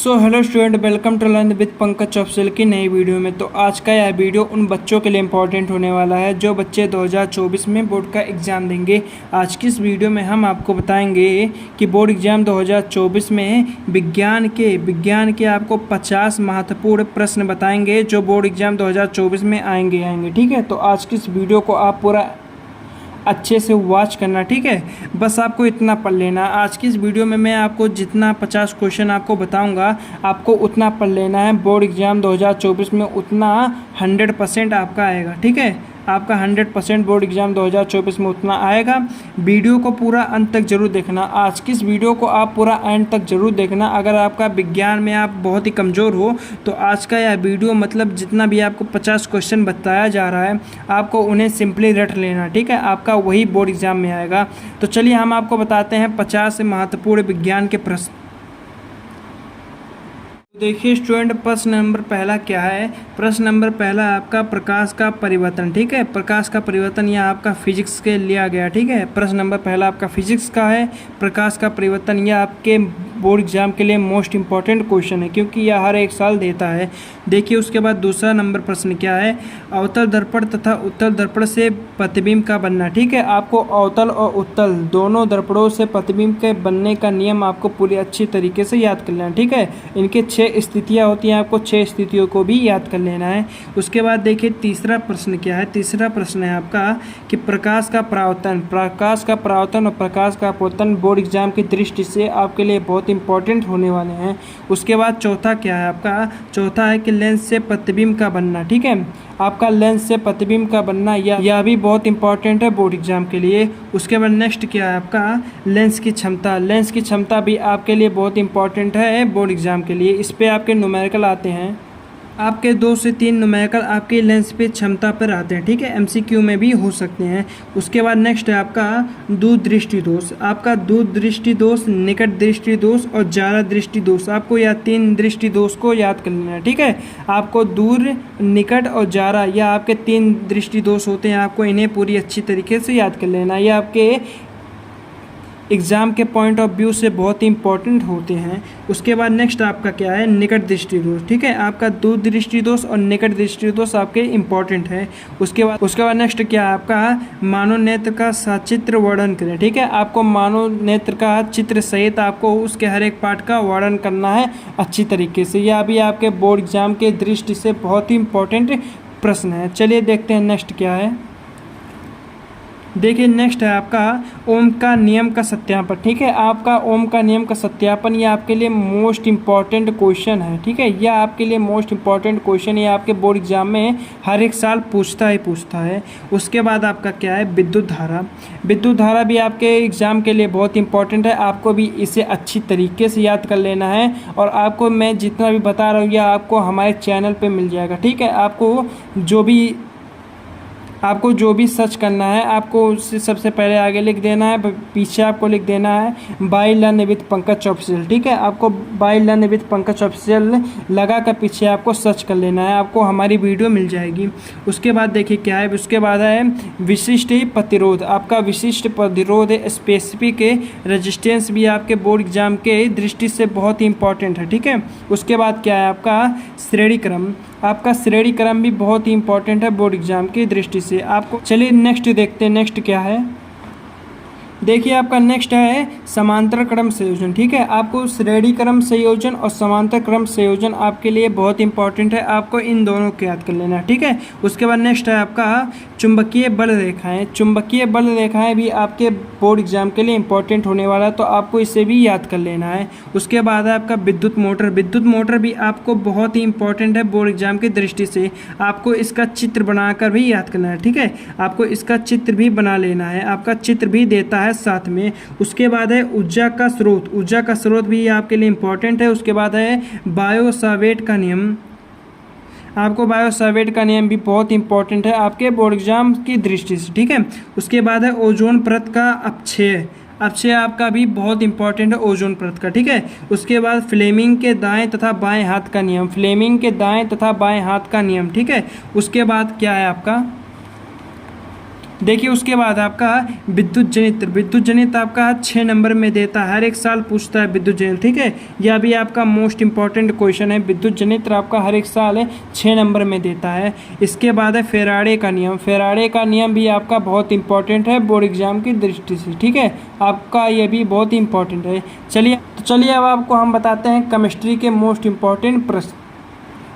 Hello student, welcome to learn with Pankaj official की नई video में। तो आज का यह वीडियो उन बच्चों के लिए इम्पोर्टेंट होने वाला है जो बच्चे 2024 में बोर्ड का एग्ज़ाम देंगे। आज की इस वीडियो में हम आपको बताएंगे कि बोर्ड एग्ज़ाम 2024 में विज्ञान के आपको 50 महत्वपूर्ण प्रश्न बताएंगे जो बोर्ड एग्ज़ाम 2024 में आएंगे। ठीक है, तो आज की इस वीडियो को आप पूरा अच्छे से वॉच करना। ठीक है, बस आपको इतना पढ़ लेना। आज की इस वीडियो में मैं आपको जितना 50 क्वेश्चन आपको बताऊंगा आपको उतना पढ़ लेना है। बोर्ड एग्ज़ाम 2024 में उतना 100% आपका आएगा। ठीक है, आपका 100% बोर्ड एग्ज़ाम 2024 में उतना आएगा। वीडियो को पूरा अंत तक जरूर देखना। आज की इस वीडियो को आप पूरा एंड तक जरूर देखना। अगर आपका विज्ञान में आप बहुत ही कमज़ोर हो तो आज का यह वीडियो मतलब जितना भी आपको 50 क्वेश्चन बताया जा रहा है आपको उन्हें सिंपली रट लेना। ठीक है, आपका वही बोर्ड एग्ज़ाम में आएगा। तो चलिए हम आपको बताते हैं 50 महत्वपूर्ण विज्ञान के प्रश्न। देखिए स्टूडेंट, प्रश्न नंबर पहला क्या है। प्रश्न नंबर पहला आपका प्रकाश का परिवर्तन। ठीक है, प्रकाश का परिवर्तन यह आपका फिजिक्स के लिया गया। ठीक है, प्रश्न नंबर पहला आपका फिजिक्स का है। प्रकाश का परिवर्तन यह आपके बोर्ड एग्जाम के लिए मोस्ट इंपॉर्टेंट क्वेश्चन है क्योंकि यह हर एक साल देता है। देखिए उसके बाद दूसरा नंबर प्रश्न क्या है। अवतल दर्पण तथा उत्तल दर्पण से प्रतिबिंब का बनना। ठीक है, आपको अवतल और उत्तल दोनों दर्पणों से प्रतिबिंब के बनने का नियम आपको पूरी अच्छी तरीके से याद कर लेना। ठीक है, इनके 6 स्थितियाँ होती हैं, आपको 6 स्थितियों को भी याद कर लेना है। उसके बाद देखिए तीसरा प्रश्न क्या है। तीसरा प्रश्न है आपका कि प्रकाश का परावर्तन और प्रकाश का अपवर्तन बोर्ड एग्जाम की दृष्टि से आपके लिए बहुत इंपॉर्टेंट होने वाले हैं। उसके बाद चौथा क्या है आपका। चौथा है कि लेंस से प्रतिबिंब का बनना। ठीक है, आपका लेंस से प्रतिबिंब का बनना यह भी बहुत इंपॉर्टेंट है बोर्ड एग्जाम के लिए। उसके बाद नेक्स्ट क्या है आपका लेंस की क्षमता। लेंस की क्षमता भी आपके लिए बहुत इंपॉर्टेंट है बोर्ड एग्जाम के लिए। इस पे आपके न्यूमेरिकल आते हैं, आपके 2 से 3 न्यूमेरिकल आपके लेंस पे क्षमता पर आते हैं। ठीक है, एमसीक्यू में भी हो सकते हैं। उसके बाद नेक्स्ट है आपका दूर दृष्टि दोष। आपका दूर दृष्टि दोष, निकट दृष्टि दोष और ज्यादा दृष्टि दोष, आपको यह 3 दृष्टि दोष को याद कर लेना है। ठीक है, आपको दूर, निकट और ज्यादा यह आपके 3 दृष्टि दोष होते हैं। आपको इन्हें पूरी अच्छी तरीके से याद कर लेना। यह आपके एग्ज़ाम के पॉइंट ऑफ व्यू से बहुत ही इंपॉर्टेंट होते हैं। उसके बाद नेक्स्ट आपका क्या है निकट दृष्टि दोष। ठीक है, आपका दूर दृष्टि दोष और निकट दृष्टि दोष आपके इंपॉर्टेंट है। उसके बाद नेक्स्ट क्या है आपका मानव नेत्र का सचित्र वर्णन करें। ठीक है, आपको मानव नेत्र का चित्र सहित आपको उसके हर एक पार्ट का वर्णन करना है अच्छी तरीके से। यह भी आपके बोर्ड एग्जाम के दृष्टि से बहुत ही इंपॉर्टेंट प्रश्न है। चलिए देखते हैं नेक्स्ट क्या है। देखिए नेक्स्ट है आपका ओम का नियम का सत्यापन। ठीक है, आपका ओम का नियम का सत्यापन यह आपके लिए मोस्ट इंपॉर्टेंट क्वेश्चन है। ठीक है, यह आपके लिए मोस्ट इंपॉर्टेंट क्वेश्चन ये आपके बोर्ड एग्जाम में हर एक साल पूछता है। उसके बाद आपका क्या है विद्युत धारा। विद्युत धारा भी आपके एग्ज़ाम के लिए बहुत इंपॉर्टेंट है। आपको भी इसे अच्छी तरीके से याद कर लेना है और आपको मैं जितना भी बता रहा हूँ यह आपको हमारे चैनल पर मिल जाएगा। ठीक है, आपको जो भी सर्च करना है आपको उससे सबसे पहले आगे लिख देना है, पीछे आपको लिख देना है by learn with Pankaj official. ठीक है, आपको by learn with Pankaj official लगा कर पीछे आपको सर्च कर लेना है, आपको हमारी वीडियो मिल जाएगी। उसके बाद देखिए क्या है। उसके बाद है विशिष्ट प्रतिरोध। आपका विशिष्ट प्रतिरोध स्पेसिफिक रेजिस्टेंस भी आपके बोर्ड एग्जाम के दृष्टि से बहुत ही इंपॉर्टेंट है। ठीक है, उसके बाद क्या है आपका श्रेणी क्रम। आपका श्रेणी क्रम भी बहुत ही इंपॉर्टेंट है बोर्ड एग्जाम की दृष्टि से आपको। चलिए नेक्स्ट देखते हैं नेक्स्ट क्या है। देखिए आपका नेक्स्ट है समांतर क्रम संयोजन। ठीक है, आपको श्रेणी क्रम संयोजन और समांतर क्रम संयोजन आपके लिए बहुत इंपॉर्टेंट है। आपको इन दोनों को याद कर लेना है। ठीक है, उसके बाद नेक्स्ट है आपका चुंबकीय बल रेखाएं। चुंबकीय बल रेखाएं भी आपके बोर्ड एग्जाम के लिए इंपॉर्टेंट होने वाला है, तो आपको इसे भी याद कर लेना है। उसके बाद है आपका विद्युत मोटर। विद्युत मोटर भी आपको बहुत ही इंपॉर्टेंट है बोर्ड एग्जाम की दृष्टि से। आपको इसका चित्र बनाकर भी याद करना है। ठीक है, आपको इसका चित्र भी बना लेना है, आपका चित्र भी देता है साथ में। उसके बाद है ऊर्जा का स्रोत। ऊर्जा का स्रोत भी आपके लिए इंपॉर्टेंट है। उसके बाद है बायो सावेट का नियम। आपको बायो सावेट का नियम भी बहुत इंपॉर्टेंट है आपके बोर्ड एग्जाम की दृष्टि से। ठीक है, उसके बाद है ओजोन परत का अपक्षय आपका भी बहुत इंपॉर्टेंट है ओजोन परत का। ठीक है, उसके बाद फ्लेमिंग के दाएं तथा बाएं हाथ का नियम। फ्लेमिंग के दाएं तथा बाएं हाथ का नियम। ठीक है, उसके बाद क्या है आपका देखिए उसके बाद आपका विद्युत जनित, विद्युत जनित आपका 6 नंबर में देता है, हर एक साल पूछता है विद्युत जनित, ठीक है। यह भी आपका मोस्ट इंपॉर्टेंट क्वेश्चन है, विद्युत जनित आपका हर एक साल 6 नंबर में देता है। इसके बाद है फेराडे का नियम, फेराडे का नियम भी आपका बहुत इंपॉर्टेंट है बोर्ड एग्जाम की दृष्टि से, ठीक है, आपका ये भी बहुत इंपॉर्टेंट है। चलिए अब आपको हम बताते हैं केमिस्ट्री के मोस्ट इंपॉर्टेंट प्रश्न।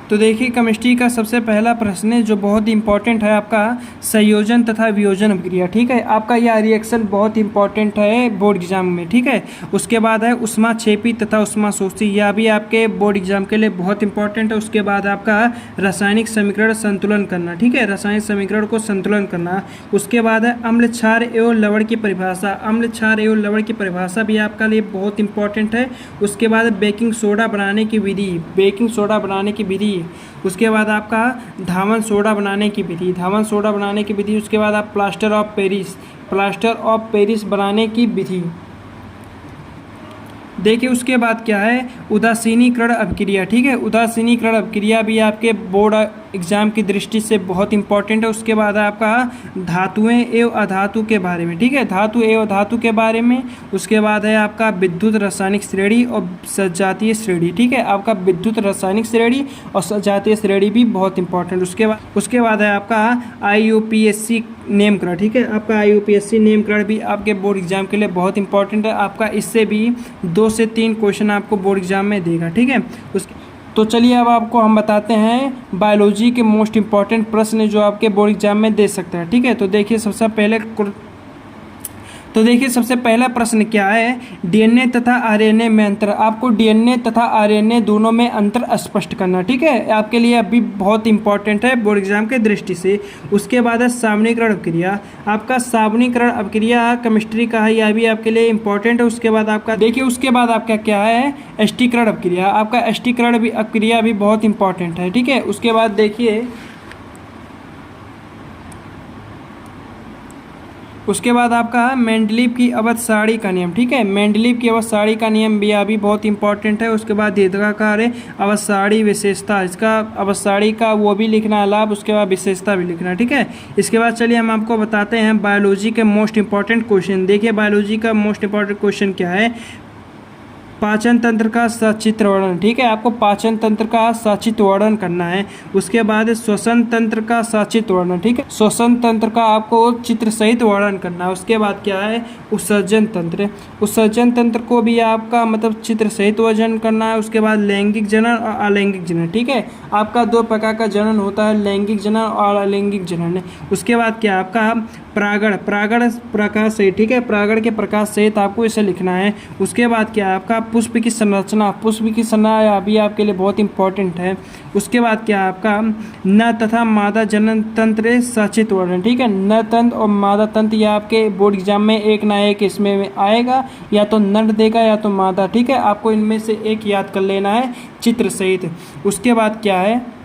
तो देखिए केमिस्ट्री का सबसे पहला प्रश्न है जो बहुत इंपॉर्टेंट है आपका संयोजन तथा वियोजन अभिक्रिया, ठीक है। आपका यह रिएक्शन बहुत इंपॉर्टेंट है बोर्ड एग्जाम में, ठीक है। उसके बाद है उष्माक्षेपी तथा उष्माशोषी, यह भी आपके बोर्ड एग्जाम के लिए बहुत इंपॉर्टेंट है। उसके बाद आपका रासायनिक समीकरण संतुलन करना, ठीक है, रासायनिक समीकरण को संतुलन करना। उसके बाद है अम्ल क्षार एवं लवण की परिभाषा, अम्ल क्षार एवं लवण की परिभाषा भी आपका लिए बहुत इंपॉर्टेंट है। उसके बाद बेकिंग सोडा बनाने की विधि, बेकिंग सोडा बनाने की विधि। उसके बाद आपका धावन सोडा बनाने की विधि, धावन सोडा बनाने की विधि। उसके बाद आप plaster of Paris, plaster of Paris बनाने की विधि। देखिए उसके बाद क्या है उदासीनीकरण अभिक्रिया, ठीक है, उदासीनीकरण अभिक्रिया भी आपके बोर्ड एग्जाम की दृष्टि से बहुत इंपॉर्टेंट है। उसके बाद आपका धातुएं एवं अधातु के बारे में, ठीक है, धातु एवं धातु के बारे में। उसके बाद है आपका विद्युत रासायनिक श्रेणी और सजातीय श्रेणी, ठीक है, आपका विद्युत रासायनिक श्रेणी और सजातीय श्रेणी भी बहुत इंपॉर्टेंट। उसके बाद है आपका IUPAC नेमकरण, ठीक है, आपका IUPAC नेमकरण भी आपके बोर्ड एग्जाम के लिए बहुत इंपॉर्टेंट है। आपका इससे भी 2 से 3 क्वेश्चन आपको बोर्ड एग्जाम में देगा, ठीक है। तो चलिए अब आपको हम बताते हैं बायोलॉजी के मोस्ट इंपॉर्टेंट प्रश्न जो आपके बोर्ड एग्जाम में दे सकते हैं, ठीक है। तो देखिए सबसे पहला प्रश्न क्या है, DNA तथा RNA में अंतर। आपको DNA तथा RNA दोनों में अंतर स्पष्ट करना, ठीक है, आपके लिए अभी बहुत इंपॉर्टेंट है बोर्ड एग्जाम के दृष्टि से। उसके बाद है सावनीकरण अभिक्रिया, आपका सावनीकरण अभिक्रिया केमिस्ट्री का है, यह भी आपके लिए इंपॉर्टेंट है। उसके बाद आपका देखिए उसके बाद आपका क्या है एस्टीकरण अभिक्रिया, आपका एस्टीकरण भी अभिक्रिया भी बहुत इंपॉर्टेंट है, ठीक है। उसके बाद देखिए उसके बाद आपका मेंडलीव की अवध सारणी का नियम, ठीक है, मेंडलीव की अवध सारणी का नियम भी अभी बहुत इंपॉर्टेंट है। उसके बाद दीर्घाकार अवध सारणी विशेषता, इसका अवध सारणी का वो भी लिखना है लाभ, उसके बाद विशेषता भी लिखना है, ठीक है। इसके बाद चलिए हम आपको बताते हैं बायोलॉजी के मोस्ट इंपॉर्टेंट क्वेश्चन। देखिए बायोलॉजी का मोस्ट इंपॉर्टेंट क्वेश्चन क्या है, पाचन तंत्र का सचित्र वर्णन, ठीक है, आपको पाचन तंत्र का सचित्र वर्णन करना है। उसके बाद श्वसन तंत्र का सचित्र वर्णन, ठीक है, श्वसन तंत्र का आपको चित्र सहित वर्णन करना है। उसके बाद क्या है उत्सर्जन तंत्र, उत्सर्जन तंत्र को भी आपका मतलब चित्र सहित वर्णन करना है। उसके बाद लैंगिक जनन और अलैंगिक जनन, ठीक है, आपका 2 प्रकार का जनन होता है, लैंगिक जनन और अलैंगिक जनन। उसके बाद क्या आपका परागण, परागण प्रकाश सहित, ठीक है, परागण के प्रकाश सहित आपको इसे लिखना है। उसके बाद क्या आपका पुष्प की संरचना, पुष्प की संरचना अभी आपके लिए बहुत इंपॉर्टेंट है। उसके बाद क्या आपका नर तथा मादा जनन तंत्र सचित्र वर्णन, ठीक है, नर तंत्र और मादा तंत्र यह आपके बोर्ड एग्जाम में एक ना एक इसमें आएगा, या तो नर देगा या तो मादा, ठीक है, आपको इनमें से एक याद कर लेना है चित्र सहित। उसके बाद क्या है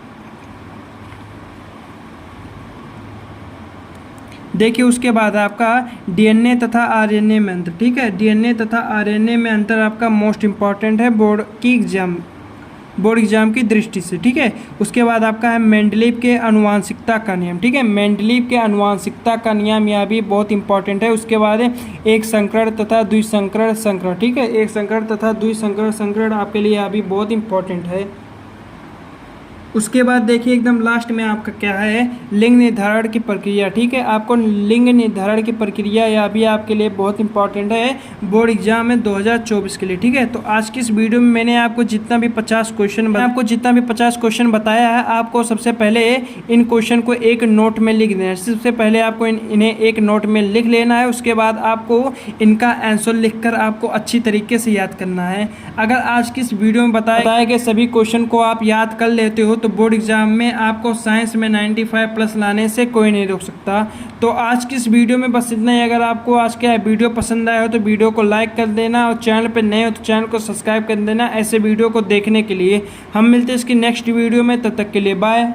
देखिए उसके बाद आपका DNA तथा RNA में अंतर, ठीक है, DNA तथा RNA में अंतर आपका मोस्ट इंपॉर्टेंट है बोर्ड एग्जाम की दृष्टि से, ठीक है। उसके बाद आपका है मेंडलीव के आनुवांशिकता का नियम, ठीक है, मेंडलीव के आनुवांशिकता का नियम यह भी बहुत इंपॉर्टेंट है। उसके बाद एक संकरण तथा द्विसंकरण संकरण, ठीक है, एक संकरण तथा द्विसंकरण संकरण आपके लिए अभी बहुत इंपॉर्टेंट है। उसके बाद देखिए एकदम लास्ट में आपका क्या है लिंग निर्धारण की प्रक्रिया, ठीक है, आपको लिंग निर्धारण की प्रक्रिया यह भी आपके लिए बहुत इंपॉर्टेंट है बोर्ड एग्जाम में 2024 के लिए, ठीक है। तो आज की इस वीडियो में मैंने आपको जितना भी 50 क्वेश्चन बताया है, आपको सबसे पहले इन क्वेश्चन को एक नोट में लिख देना है। सबसे पहले आपको इन्हें एक नोट में लिख लेना है। उसके बाद आपको इनका आंसर लिखकर आपको अच्छी तरीके से याद करना है। अगर आज की इस वीडियो में बताए गए सभी क्वेश्चन को आप याद कर लेते हो तो बोर्ड एग्जाम में आपको साइंस में 95 प्लस लाने से कोई नहीं रोक सकता। तो आज की इस वीडियो में बस इतना ही। अगर आपको आज का वीडियो पसंद आया हो तो वीडियो को लाइक कर देना, और चैनल पर नए हो तो चैनल को सब्सक्राइब कर देना ऐसे वीडियो को देखने के लिए। हम मिलते हैं इसकी नेक्स्ट वीडियो में, तब तक के लिए बाय।